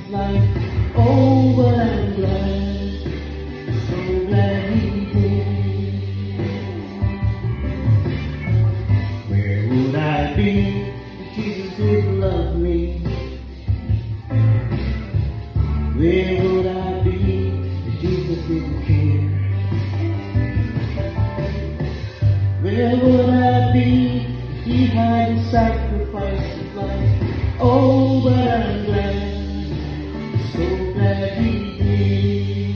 his life. Oh, but I'm glad, so glad he did. Where would I be if Jesus didn't love me? Where would I be if Jesus didn't care? Where would I be if he hadn't sacrificed his life? Oh, but I'm glad, so glad he did.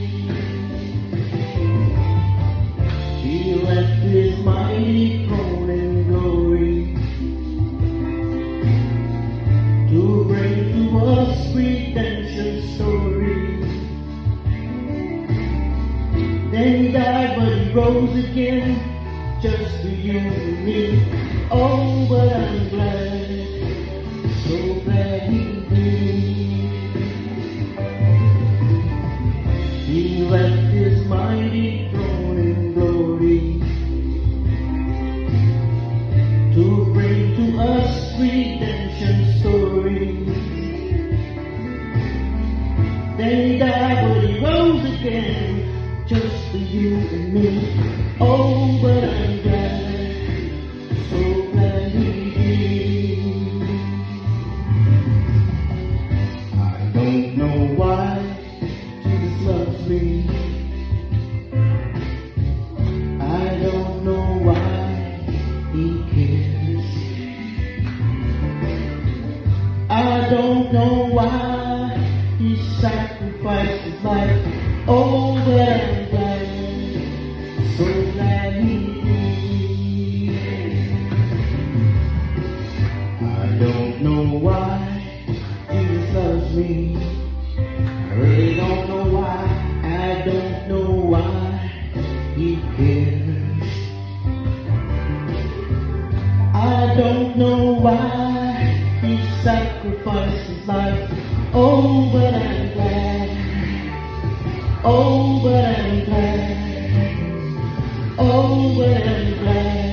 He left his mighty throne in glory to bring to us redemption story. Then he died, but he rose again, just for you and me. Oh, but I'm glad, so glad he did. He left his mighty throne in glory to bring to us redemption story. Then he died, but he rose again, just for you and me. Oh, but I'm glad, so glad he did. I don't know why Jesus loves me. I don't know why he cares. I don't know why he sacrificed his life. Oh, but I'm glad, so glad he did. I don't know why Jesus loves me. I really don't know why. I don't know why he cares. I don't know why he sacrificed his life. Oh, but I'm glad. Oh, but I'm glad. Oh, but I'm glad.